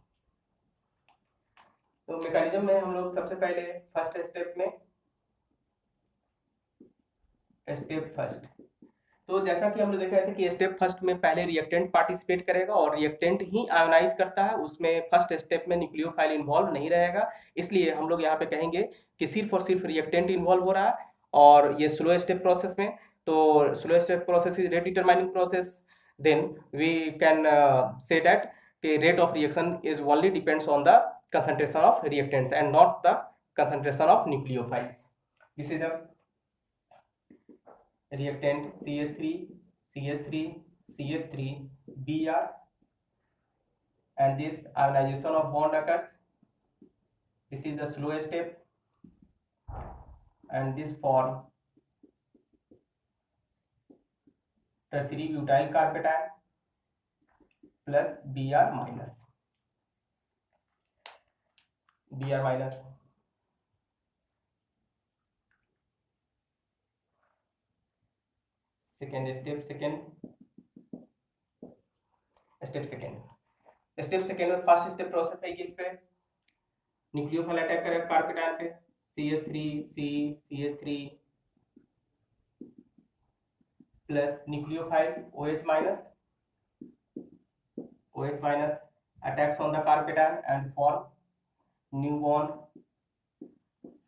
तो मैकेनिज्म में हम लोग सबसे पहले फर्स्ट स्टेप में स्टेप फर्स्ट, तो जैसा कि हम लोग देख रहे थे कि स्टेप फर्स्ट में पहले रिएक्टेंट पार्टिसिपेट करेगा और रिएक्टेंट ही आयोनाइज करता है, उसमें फर्स्ट स्टेप में न्यूक्लियोफाइल इन्वॉल्व नहीं रहेगा. इसलिए हम लोग यहाँ पे कहेंगे कि सिर्फ और सिर्फ रिएक्टेंट इन्वॉल्व हो रहा है. और ये स्लो स्टेप प्रोसेस में, तो slow step process is rate determining process. then we can say that the rate of reaction is only depends on the concentration of reactants and not the concentration of nucleophiles. This is the reactant CH3, CH3, CH3, Br, and this ionization of bond occurs. This is the slow step, and this form tertiary butyl carpation plus Br minus. Br minus. Second step, step second में first step process है कि इस पे nucleophile attack करेगा कार्पेटान पे CH3 plus nucleophile OH minus attacks on the carpetan and form new bond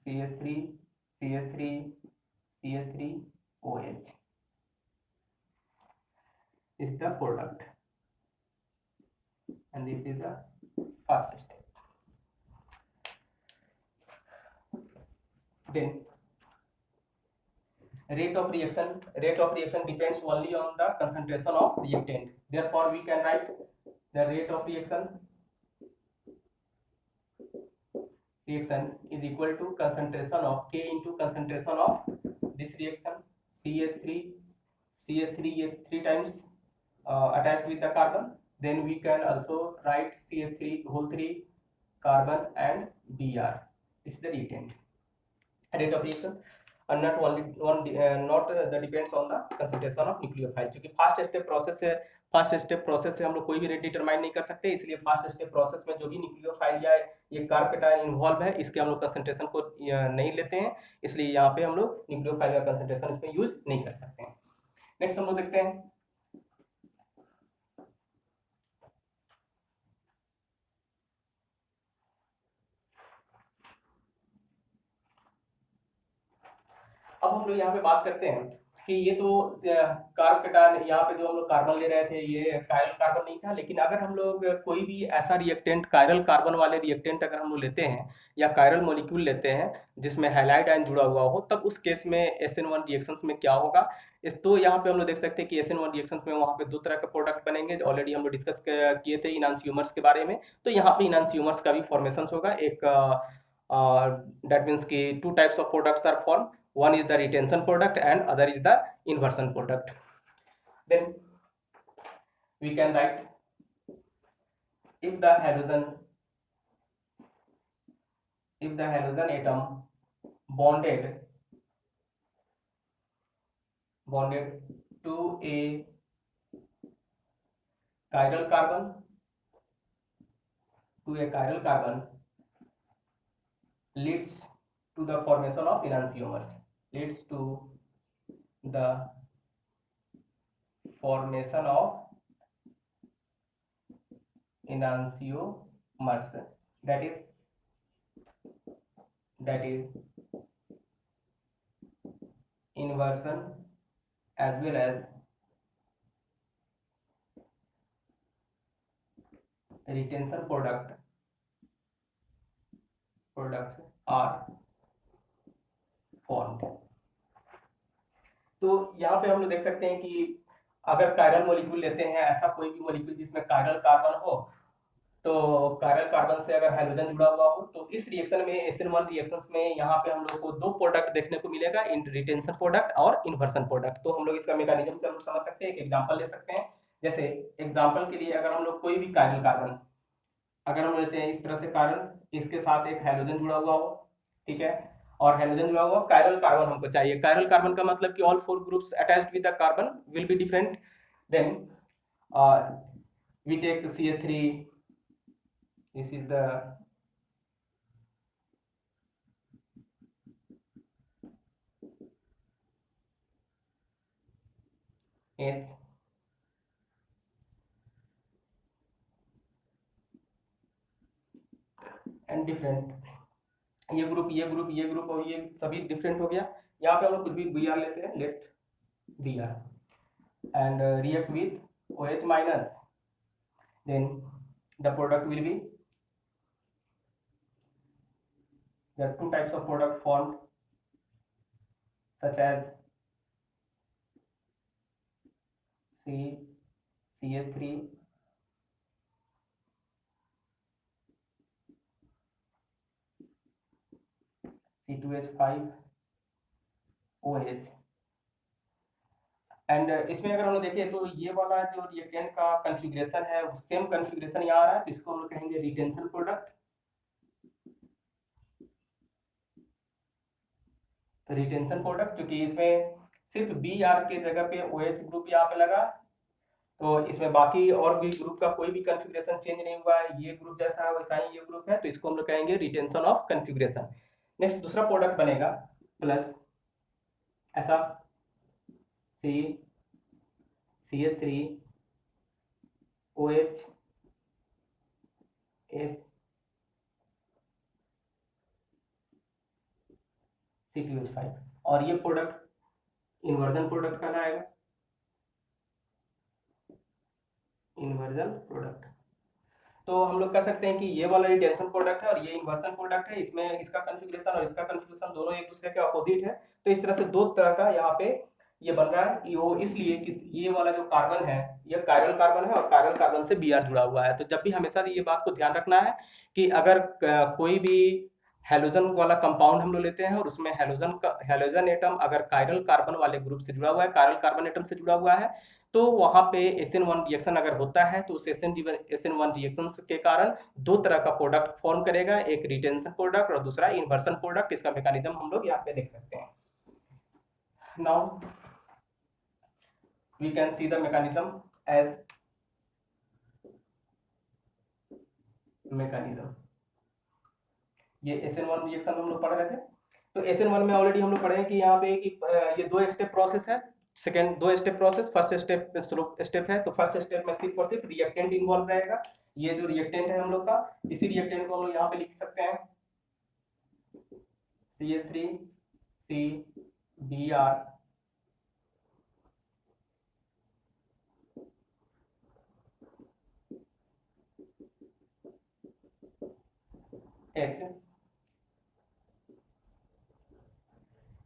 CH3OH. This is the product and this is the first step. Then rate of reaction depends only on the concentration of reactant. Therefore we can write the rate of reaction is equal to concentration of K into concentration of this reaction CH3 3 times attached with the carbon. Then we can also write CH3 whole 3 carbon and Br. This is the reactant. Rate of reaction and not the depends on the concentration of nucleophile. क्योंकि fast step process से हम लोग कोई भी rate determine नहीं कर सकते, इसलिए फास्ट स्टेप प्रोसेस में जो भी न्यूक्लियोफाइल या ये कार्पेटाइन इन्वॉल्व है इसके हम लोग कंसंट्रेशन को नहीं लेते हैं, इसलिए यहाँ पे हम लोग न्यूक्लियोफाइल का कंसंट्रेशन इसमें यूज नहीं कर सकते हैं. नेक्स्ट हम लोग देखते हैं अब हम लोग यहाँ पे बात करते हैं कि ये तो कार्पेटान यहाँ पे जो हम लोग कार्बन ले रहे थे ये कायरल कार्बन नहीं था, लेकिन अगर हम लोग कोई भी ऐसा रिएक्टेंट कायरल कार्बन वाले रिएक्टेंट अगर हम लोग लेते हैं या कायरल मॉलिक्यूल लेते हैं जिसमें हैलाइड आयन जुड़ा हुआ हो, तब उस केस में SN1 रिएक्शंस में क्या होगा. इस तो यहाँ पे हम लोग देख सकते हैं कि SN1 रिएक्शंस में वहाँ पे दो तरह के प्रोडक्ट बनेंगे. ऑलरेडी हम लोग डिस्कस किए थे इनांसियोमर्स के बारे में, तो यहाँ पे इनांसियोमर्स का भी फॉर्मेशन होगा. एक दैट मीन्स कि two types of products are form. One is the retention product and other is the inversion product. Then we can write if the halogen atom bonded to a chiral carbon leads to the formation of enantiomers. Leads to the formation of enantiomers. That is inversion as well as retention products are formed. तो यहाँ पे हम लोग देख सकते हैं कि अगर कायरल मॉलिक्यूल लेते हैं, ऐसा कोई भी मॉलिक्यूल जिसमें कायरल कार्बन हो, तो कायरल कार्बन से अगर हाइड्रोजन जुड़ा हुआ हो, तो इस रिएक्शन में SN1 रिएक्शंस में यहाँ पे हम लोग को दो प्रोडक्ट देखने को मिलेगा, रिटेंशन प्रोडक्ट और इन्वर्सन प्रोडक्ट. तो हम लोग इसका मैकेनिज्म से हम लोग समझ सकते हैं. एक एग्जांपल ले सकते हैं. जैसे एग्जांपल के लिए अगर हम लोग कोई भी कायरल कार्बन अगर हम लेते हैं इस तरह से कार्बन, इसके साथ एक हाइड्रोजन जुड़ा हुआ हो, ठीक है, और हाइड्रोजन जुड़ा हुआ कायरल कार्बन हमको चाहिए. कायरल कार्बन का मतलब कि all four groups attached with the carbon will be different. Then we take CH3. This is the H and different. ये ग्रुप और ये सभी डिफरेंट हो गया. यहाँ पे हम लोग कुछ भी Br लेते हैं, late Br and react with OH minus, then the product will be, there are two types of product formed such as CH3, C2H5, OH। And इसमें अगर हम लोग देखें तो ये वाला जो रिएक्टेंट का कॉन्फ़िगरेशन है सेम कॉन्फ़िगरेशन यहाँ आ रहा है, तो इसको हम लोग कहेंगे रिटेंशन प्रोडक्ट। रिटेंशन प्रोडक्ट, क्योंकि इसमें सिर्फ बी आर के जगह पे OH ग्रुप यहाँ पे लगा, तो इसमें बाकी और भी ग्रुप का कोई भी कॉन्फ़िगरेशन चेंज नहीं हुआ है, ये ग्रुप जैसा है वैसा ही ये ग्रुप है, तो इसको हम लोग कहेंगे रिटेंशन ऑफ कॉन्फ़िगरेशन। नेक्स्ट दूसरा प्रोडक्ट बनेगा प्लस ऐसा CH3 OH C2H5, और ये प्रोडक्ट इन्वर्जन प्रोडक्ट कहलाएगा, इन्वर्जन प्रोडक्ट। तो हम लोग कह सकते हैं कि ये वाला रिटेंशन प्रोडक्ट है और ये इन्वर्जन प्रोडक्ट है, इसमें इसका कॉन्फ़िगरेशन और इसका कॉन्फ़िगरेशन दोनों एक दूसरे के अपोजिट है, तो इस तरह से दो तरह का यहाँ पे ये बन रहा है। वो इसलिए कि ये वाला जो कार्बन है ये कायरल कार्बन है और कायरल कार्बन से Br जुड़ा हुआ है। तो जब भी हमेशा ये बात को ध्यान रखना है कि अगर कोई भी हैलोजन वाला कंपाउंड हम लोग लेते हैं और उसमें हैलोजन एटम अगर कायरल कार्बन वाले ग्रुप से जुड़ा हुआ है, कायरल कार्बन एटम से जुड़ा हुआ है, तो वहां पे SN1 रिएक्शन अगर होता है तो उस SN1 रिएक्शन के कारण दो तरह का प्रोडक्ट फॉर्म करेगा, एक रिटेंशन प्रोडक्ट और दूसरा इन्वर्सन प्रोडक्ट। इसका मैकेनिज्म हम लोग यहाँ पे देख सकते हैं। Now we can see the mechanism as mechanism। ये SN1 रिएक्शन हम लोग पढ़ रहे थे, तो SN1 में ऑलरेडी हम लोग पढ़े हैं कि यहाँ पे ये दो स्टेप प्रोसेस है, सेकेंड दो स्टेप प्रोसेस, फर्स्ट स्टेप है, तो फर्स्ट स्टेप में सिर्फ और सिर्फ रिएक्टेंट इन्वॉल्व रहेगा। ये जो रिएक्टेंट है हम लोग का, इसी रिएक्टेंट को हम लोग यहाँ पे लिख सकते हैं CH3CBr H,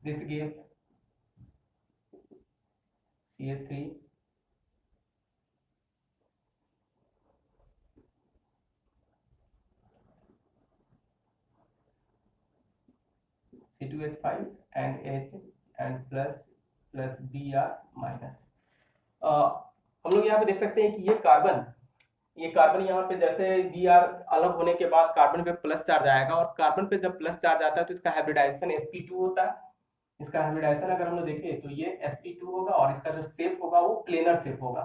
this gave CH3 C2H5 and H and plus Br minus. हम लोग यहाँ पे देख सकते हैं कि ये कार्बन यहाँ पे जैसे Br अलग होने के बाद कार्बन पे प्लस चार्ज आएगा, और कार्बन पे जब प्लस चार्ज आता है तो इसका हाइब्रिडाइजेशन sp2 होता है। इसका हाइब्रिडाइजेशन अगर हम लोग देखें तो ये sp2 होगा और इसका जो शेप होगा वो प्लेनर शेप होगा,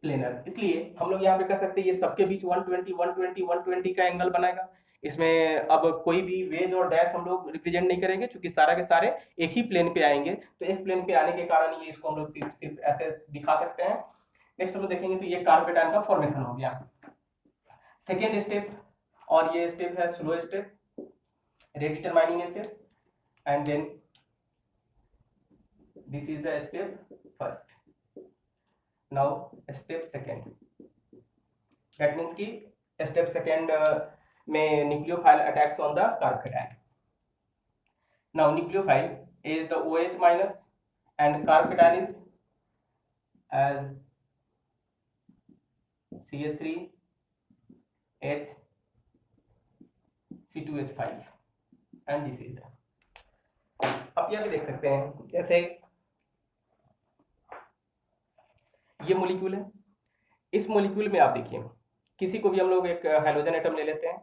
प्लेनर। इसलिए हम लोग यहाँ पे कह सकते हैं ये सबके बीच 120 का एंगल बनाएगा। इसमें अब कोई भी वेज और डैश हम लोग रिप्रेजेंट नहीं करेंगे, क्योंकि सारा के सारे एक ही प्लेन पे आएंगे, तो एक प्लेन पे आने के कारण ये इसको हम लोग सिर्फ ऐसे दिखा सकते हैं। नेक्स्ट हम लोग देखेंगे तो ये कार्बेटाइन का फॉर्मेशन हो गया, सेकेंड स्टेप, और ये स्टेप है slow step, rate determining step, and then this is the step first. Now step second, that means कि स्टेप सेकेंड में nucleophile attacks on the carbocation. Now nucleophile is the OH minus and carbocation is as CH3 H C2H5 and this is the। आप यहाँ पे देख सकते हैं जैसे ये मॉलिक्यूल है, इस मॉलिक्यूल में आप देखिए किसी को भी हम लोग एक हैलोजन एटम ले लेते हैं,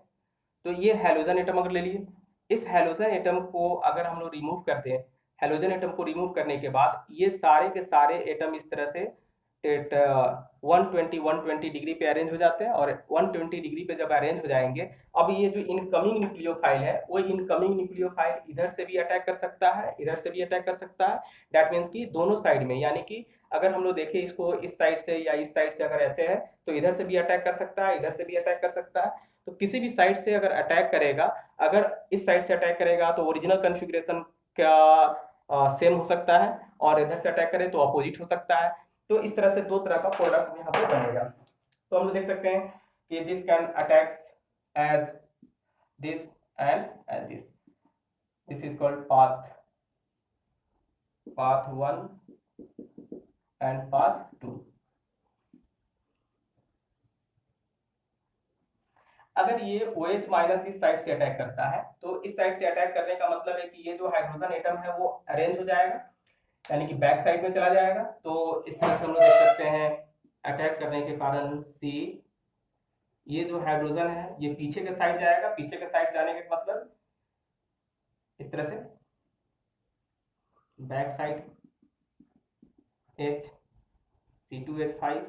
तो ये हैलोजन एटम अगर ले लिए, इस हैलोजन एटम को अगर हम लोग रिमूव करते हैं, हैलोजन एटम को रिमूव करने के बाद ये सारे के सारे एटम इस तरह से 120 डिग्री पे अरेंज हो जाते हैं, और 120 डिग्री पे जब अरेंज हो जाएंगे, अब ये जो इनकमिंग न्यूक्लियोफाइल है वो इनकमिंग न्यूक्लियोफाइल इधर से भी अटैक कर सकता है, इधर से भी अटैक कर सकता है। दैट मीन्स कि दोनों साइड में, यानी कि अगर हम लोग देखें इसको इस साइड से या इस साइड से अगर ऐसे है तो इधर से भी अटैक कर सकता है, इधर से भी अटैक कर सकता है। तो किसी भी साइड से अगर अटैक करेगा, अगर इस साइड से अटैक करेगा तो ओरिजिनल कॉन्फ़िगरेशन का सेम हो सकता है, और इधर से अटैक करे तो अपोजिट हो सकता है। तो इस तरह से दो तरह का प्रोडक्ट यहाँ पे बनेगा। तो हम लोग देख सकते हैं कि this can attacks as this and as this is called path 1 and path 2। अगर ये OH माइनस इस साइड से अटैक करता है तो इस साइड से अटैक करने का मतलब है कि ये जो हाइड्रोजन एटम है वो अरेंज हो जाएगा, यानी कि बैक साइड में चला जाएगा। तो इस तरह से हम लोग देख सकते हैं अटैक करने के कारण सी, ये जो हाइड्रोजन है ये पीछे के साइड जाएगा, पीछे के साइड जाने के मतलब इस तरह से back side H C2H5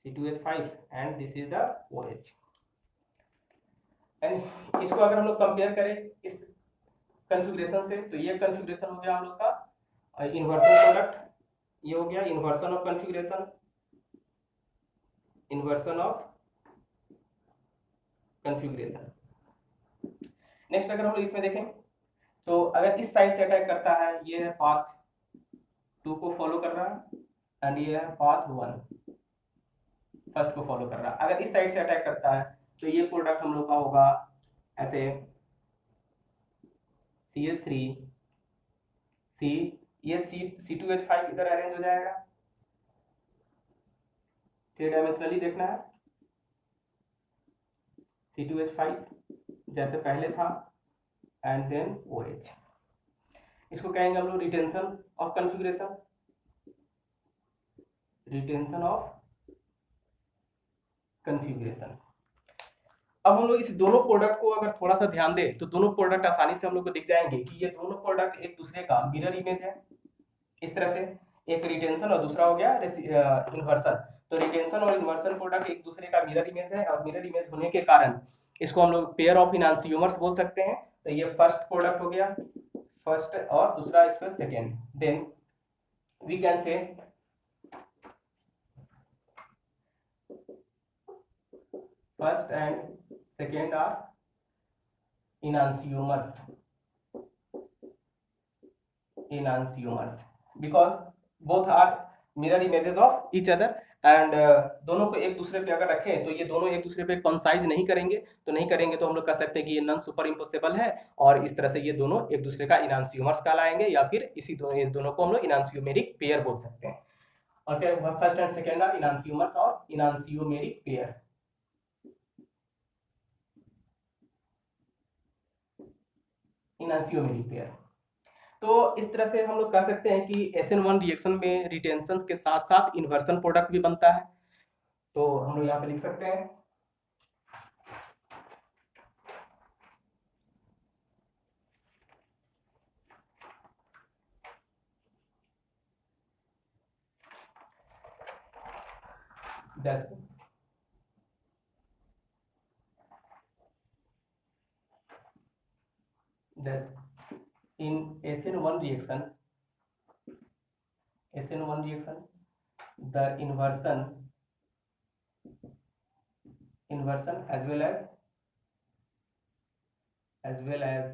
C2H5 and this is the OH। And इसको अगर हम लोग कंपेयर करें इस कॉन्फ़िगरेशन से तो ये कॉन्फ़िगरेशन हो गया हम लोग का इन्वर्सन प्रोडक्ट, ये हो गया inversion of configuration, inversion of configuration. Next अगर हम लोग इसमें देखें तो अगर इस साइड से अटैक करता है, ये है पाथ 2 को फॉलो कर रहा है एंड ये है पाथ 1 फर्स्ट को फॉलो कर रहा है। अगर इस साइड से अटैक करता है तो ये प्रोडक्ट हम लोग का होगा ऐसे CH3 C, ये C2H5 इधर अरेंज हो जाएगा, 3 डायमेंशनली देखना है। C2H5 जैसे पहले था एंड देन OH। इसको कहेंगे हम लोग retention of configuration, retention of configuration. अब हम लोग इस दोनों प्रोडक्ट को अगर थोड़ा सा ध्यान दें तो दोनों प्रोडक्ट आसानी से हम लोग को दिख जाएंगे कि ये दोनों प्रोडक्ट एक दूसरे का मिरर इमेज है। इस तरह से एक रिटेंशन और दूसरा हो गया इन्वर्सन। तो रिटेंशन और इन्वर्सन प्रोडक्ट एक दूसरे का मिरर इमेज है और मिरर इमेज होने के कारण इसको हम लोग पेयर ऑफ इनांसियोमर्स बोल सकते हैं। तो ये फर्स्ट प्रोडक्ट हो गया, फर्स्ट और दूसरा इसका second. Then we can say first and second are enantiomers because both are mirror images of each other and दोनों को एक दूसरे पे अगर रखें तो ये दोनों एक दूसरे पे कोइंसाइड नहीं करेंगे, तो नहीं करेंगे तो हम लोग कह सकते हैं कि ये नॉन सुपर इम्पोसिबल है और इस तरह से ये दोनों एक दूसरे का इनांसियोमर्स कहलाएंगे या फिर इस दोनों को हम लोग इनांसियोमेरिक पेयर बोल सकते हैं। Okay, first and second are enantiomers और इनांसियोमेरिक पेयर। इनांसियोमेरिक पेयर। तो इस तरह से हम लोग कह सकते हैं कि SN1 रिएक्शन में रिटेंशन के साथ साथ इन्वर्सन प्रोडक्ट भी बनता है। तो हम लोग यहाँ पे लिख सकते हैं thus in SN1 reaction the inversion as well as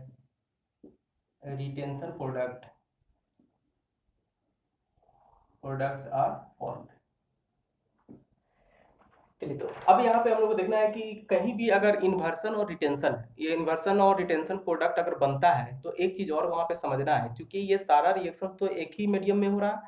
retention products are formed। चलिए, तो अब यहाँ पे हम लोग को देखना है कि कहीं भी अगर इन्वर्सन और रिटेंशन प्रोडक्ट अगर बनता है तो एक चीज और वहां पे समझना है, क्योंकि ये सारा रिएक्शन तो एक ही मीडियम में हो रहा है,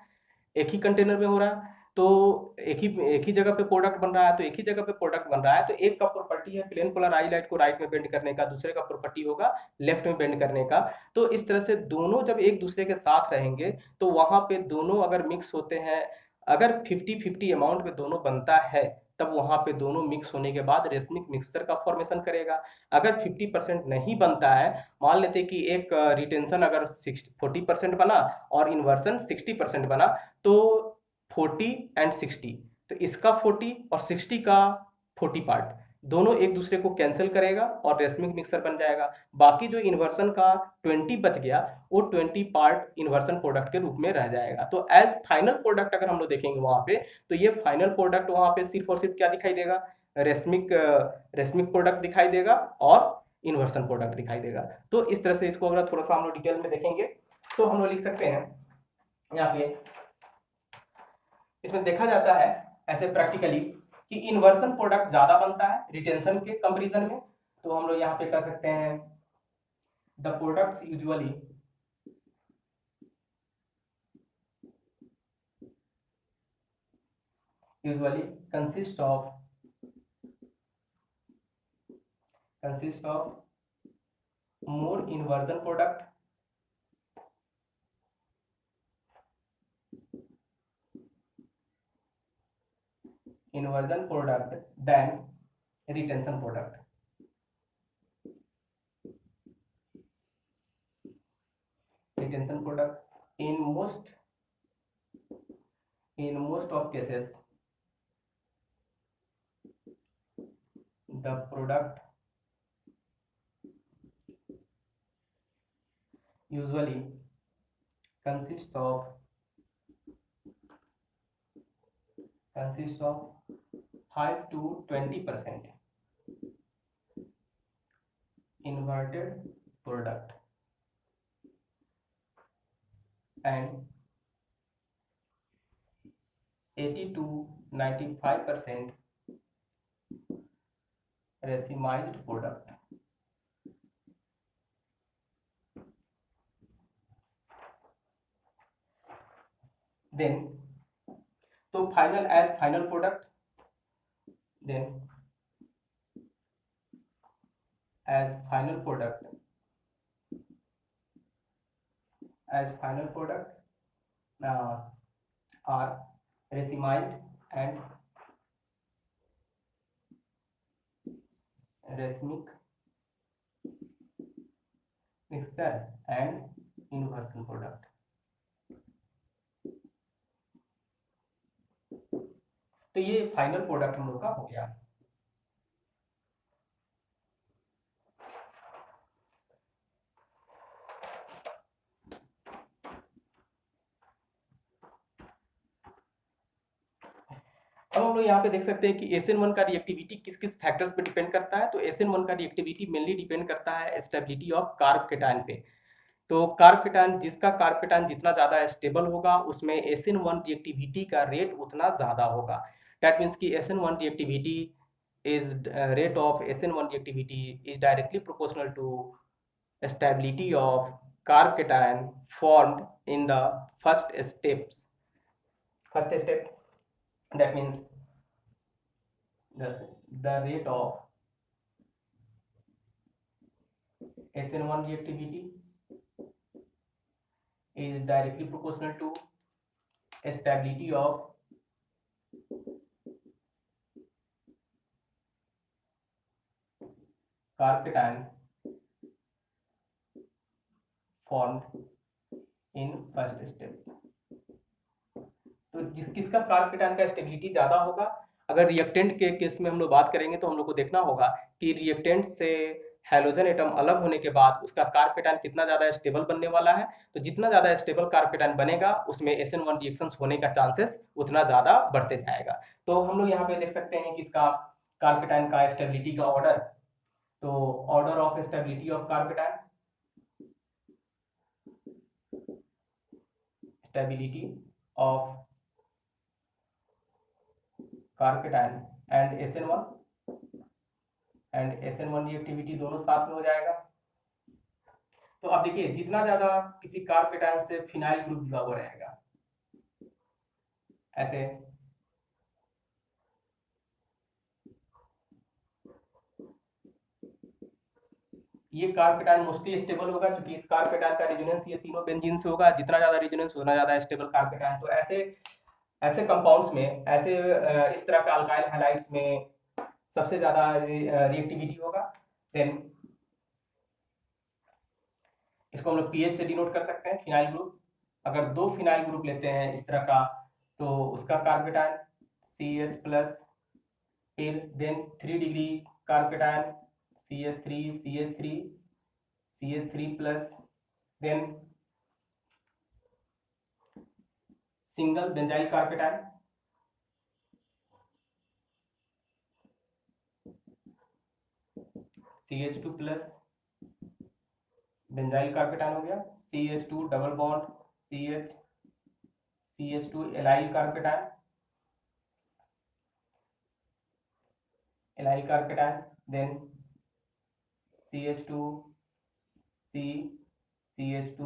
एक ही कंटेनर में हो रहा है, तो एक ही जगह पे प्रोडक्ट बन रहा है। तो एक ही जगह पे प्रोडक्ट बन रहा है तो एक का प्रॉपर्टी है प्लेन पोलर आई लाइट को राइट में बेंड करने का, दूसरे का प्रॉपर्टी होगा लेफ्ट में बेंड करने का। तो इस तरह से दोनों जब एक दूसरे के साथ रहेंगे तो वहां पे दोनों अगर मिक्स होते हैं, अगर 50-50 अमाउंट में दोनों बनता है तब वहां पे दोनों मिक्स होने के बाद रेसमिक मिक्सचर का फॉर्मेशन करेगा। अगर 50% नहीं बनता है, मान लेते कि एक रिटेंशन अगर 40% बना और इन्वर्सन 60% बना, तो 40 एंड 60, तो इसका 40 और 60 का 40 पार्ट दोनों एक दूसरे को कैंसिल करेगा और रेसमिक मिक्सर बन जाएगा। बाकी जो इन्वर्सन का 20 बच गया वो 20 पार्ट इन्वर्सन प्रोडक्ट के रूप में रह जाएगा। तो एज फाइनल प्रोडक्ट अगर हम लोग देखेंगे वहां पे, तो ये फाइनल प्रोडक्ट वहां पे सिर्फ और सिर्फ क्या दिखाई देगा, रेसमिक प्रोडक्ट दिखाई देगा और इन्वर्सन प्रोडक्ट दिखाई देगा। तो इस तरह से इसको अगर थोड़ा सा हम लोग डिटेल में देखेंगे तो हम लोग लिख सकते हैं यहाँ पे, इसमें देखा जाता है ऐसे प्रैक्टिकली कि इन्वर्सन प्रोडक्ट ज्यादा बनता है रिटेंशन के कंपैरिजन में। तो हम लोग यहाँ पे कर सकते हैं the products usually consists of more inversion product than retention product. Retention product in most of cases the product usually consists of 5 to 20% inverted product and 80 to 95% racemized product. Then तो final as final product, then as final product are racemized and racemic mixture and inversion product. तो ये final product हम लोग का हो गया। अब हम लोग यहाँ पे देख सकते हैं कि SN1 का रिएक्टिविटी किस किस फैक्टर्स पे डिपेंड करता है। तो SN1 का रिएक्टिविटी मेनली डिपेंड करता है स्टेबिलिटी ऑफ कार्ब केटायन पे। तो कार्ब केटायन, जिसका कार्ब केटायन जितना ज्यादा स्टेबल होगा उसमें SN1 रिएक्टिविटी का रेट उतना ज्यादा होगा। दैट मीन्स कि SN1 reactivity is rate of SN1 reactivity is directly proportional to stability of carb cation formed in the first step. That means the rate of SN1 reactivity is directly proportional to stability of carb cation formed in first step. तो किसका carb cation का stability ज्यादा होगा? अगर reactant के case में हम लोग बात करेंगे तो हम लोग को देखना होगा कि रिएक्टेंट से हैलोजन एटम अलग होने के बाद उसका कार्ब केटायन कितना ज्यादा स्टेबल बनने वाला है। तो जितना ज्यादा स्टेबल कार्ब केटायन बनेगा उसमें SN1 रिएक्शंस होने का चांसेस उतना ज्यादा बढ़ते जाएगा। तो हम लोग यहाँ पे देख सकते हैं कि इसका कार्ब केटायन का स्टेबिलिटी का ऑर्डर, तो order of stability of carb cation, stability of carb cation and SN1 reactivity दोनों साथ में हो जाएगा। तो अब देखिए जितना ज्यादा किसी कार्ब केटायन से फिनाइल ग्रुप जुड़ा हुआ रहेगा, ऐसे ये कार्ब केटायन मोस्टली स्टेबल होगा क्योंकि इस कार्ब केटायन का रेजोनेंस ये तीनों बेंजीन से होगा। जितना ज्यादा रेजोनेंस उतना ज्यादा स्टेबल कार्ब केटायन। तो ऐसे कंपाउंड्स में, ऐसे इस तरह का अल्काइल हैलाइड्स में सबसे ज्यादा रिएक्टिविटी होगा। देन इसको हम लोग पीएच से डिनोट कर सकते हैं, फिनाइल ग्रुप। अगर दो फिनाइल ग्रुप लेते हैं इस तरह का तो उसका कार्ब केटायन CH+, फिर then 3 degree carbocation CH3 then single benzyl carbocation CH2 plus benzyl carbocation हो गया, CH2 double bond CH2 allyl carbocation, then CH2 C CH2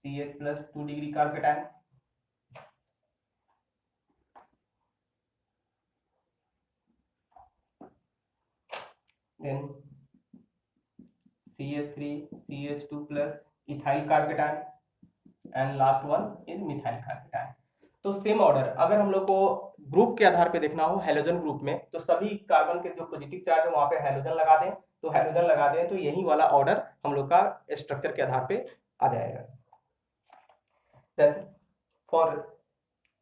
CH plus 2 degree carbocation, then CH3 CH2 plus ethyl carbocation and last one is methyl carbocation. तो same order अगर हम लोग को group के आधार पे देखना हो हेलोजन ग्रुप में, तो सभी कार्बन के जो पॉजिटिव चार्ज है वहां पे हेलोजन लगा दें, तो हेलोजन लगा दें तो यही वाला ऑर्डर हम लोग का स्ट्रक्चर के आधार पे आ जाएगा। फॉर